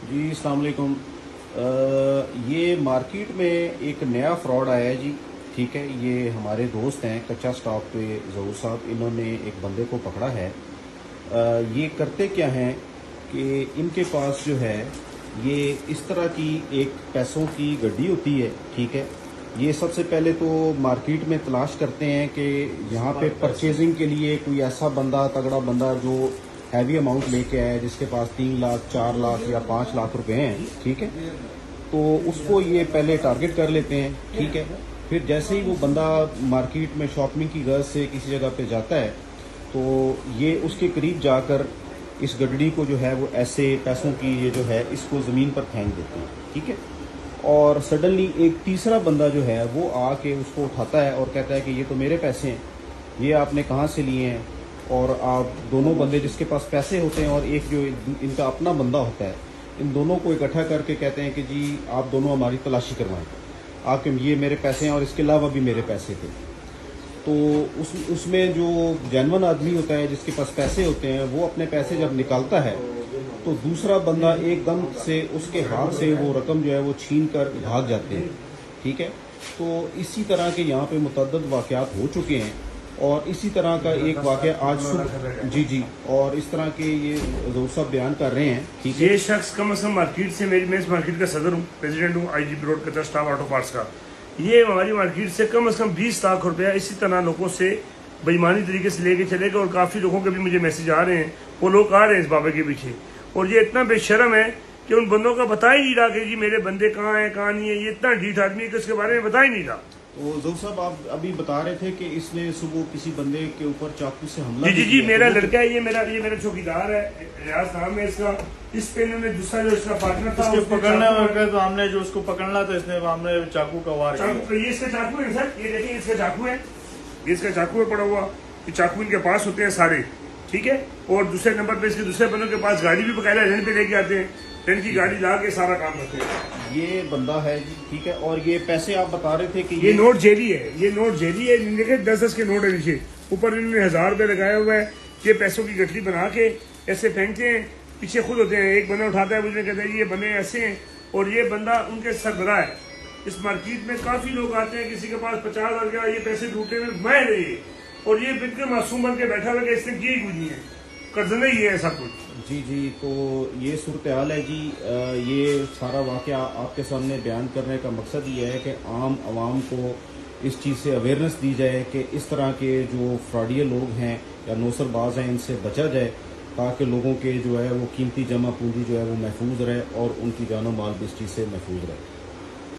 जी अस्सलाम वालेकुम। ये मार्केट में एक नया फ्रॉड आया है जी। ठीक है, ये हमारे दोस्त हैं कच्चा स्टॉक पे ज़हूर साहब, इन्होंने एक बंदे को पकड़ा है। ये करते क्या हैं कि इनके पास जो है ये इस तरह की एक पैसों की गड्डी होती है। ठीक है, ये सबसे पहले तो मार्केट में तलाश करते हैं कि यहाँ पे परचेजिंग के लिए कोई ऐसा बंदा, तगड़ा बंदा जो हैवी अमाउंट लेके आया, जिसके पास 3 लाख 4 लाख या 5 लाख रुपए हैं। ठीक है, तो उसको ये पहले टारगेट कर लेते हैं। ठीक है, फिर जैसे ही वो बंदा मार्केट में शॉपिंग की गर्ज से किसी जगह पे जाता है तो ये उसके करीब जाकर इस गड्डी को जो है वो ऐसे पैसों की ये जो है इसको ज़मीन पर फेंक देते हैं। ठीक है, और सडनली एक तीसरा बंदा जो है वो आके उसको उठाता है और कहता है कि ये तो मेरे पैसे हैं, ये आपने कहाँ से लिए हैं। और आप दोनों बंदे जिसके पास पैसे होते हैं और एक जो इनका अपना बंदा होता है, इन दोनों को इकट्ठा करके कहते हैं कि जी आप दोनों हमारी तलाशी करवाएं, आपके ये मेरे पैसे हैं और इसके अलावा भी मेरे पैसे थे। तो उसमें जो जेन्युइन आदमी होता है जिसके पास पैसे होते हैं वो अपने पैसे जब निकालता है तो दूसरा बंदा एकदम से उसके हाथ से वो रकम जो है वो छीन कर भाग जाते हैं। ठीक है, तो इसी तरह के यहाँ पे मुतअद्दिद वाक़यात हो चुके हैं और इसी तरह का एक वाक़या आज सुबह जी और इस तरह के ये ज़हूर साहब बयान कर रहे हैं। ठीक है, ये शख्स कम से कम मार्केट से मैं इस मार्केट का सदर हूँ, प्रेसिडेंट हूँ आईजीपी रोड कच्चा स्टाफ ऑटो पार्ट्स का। ये हमारी मार्केट से कम 20 लाख रुपया इसी तरह लोगों से बेईमानी तरीके से लेके चलेगा और काफ़ी लोगों के भी मुझे मैसेज आ रहे हैं, वो लोग आ रहे हैं इस बाबे के पीछे। और ये इतना बेशरम है कि उन बंदों का बता ही नहीं रहा कि जी मेरे बंदे कहाँ हैं कहाँ नहीं है। ये इतना ढीठ आदमी है कि उसके बारे में बता ही नहीं रहा। तो ज़हूर साहब आप अभी बता रहे थे कि इसने सुबह किसी बंदे के ऊपर चाकू से हमला जी मेरा लड़का है, ये मेरा चौकीदार है, रियाज नाम है इसका। इस पे इन्होंने दूसरा जो इसका पार्टनर था इसके पकड़ने वगैरह तो हमने जो उसको पकड़ना था इसने हमने चाकू का वार किया। ये इसका चाकू है सर, ये देखिए इसका चाकू है, ये इसका चाकू है पड़ा हुआ। ये चाकू इनके पास होते हैं सारे। ठीक है, और दूसरे नंबर पे इसके दूसरे बंदों के पास गाड़ी भी बकायदा रेंट पे लेके आते हैं, रेंट की गाड़ी ला के सारा काम करते हैं। ये बंदा है जी। ठीक है, और ये पैसे आप बता रहे थे कि ये नोट जेली है, ये नोट जेली है। देखिए 10-10 के नोट है नीचे, ऊपर इन्होंने 1000 रुपये लगाया हुआ है। ये पैसों की गठरी बना के ऐसे फेंकते हैं, पीछे खुद होते हैं। एक बंदा उठाता है, मुझे कहता है ये बंदे ऐसे हैं और ये बंदा उनके सरबराह है। इस मार्केट में काफी लोग आते हैं, किसी के पास 50,000 का ये पैसे लूटने में मैं रही और ये बिल्कुल मासूम बन के बैठा हुआ कि इसने की कुछ नहीं है, कर्जने ही है सब कुछ। जी तो ये सूरत हाल है जी। ये सारा वाक़या आपके सामने बयान करने का मकसद ये है कि आम आवाम को इस चीज़ से अवेयरनेस दी जाए कि इस तरह के जो फ्रॉडिये लोग हैं या नौसरबाज हैं इनसे बचा जाए, ताकि लोगों के जो है वो कीमती जमा पूंजी जो है वो महफूज रहे और उनकी जानो माल भी इस चीज़ से महफूज रहे।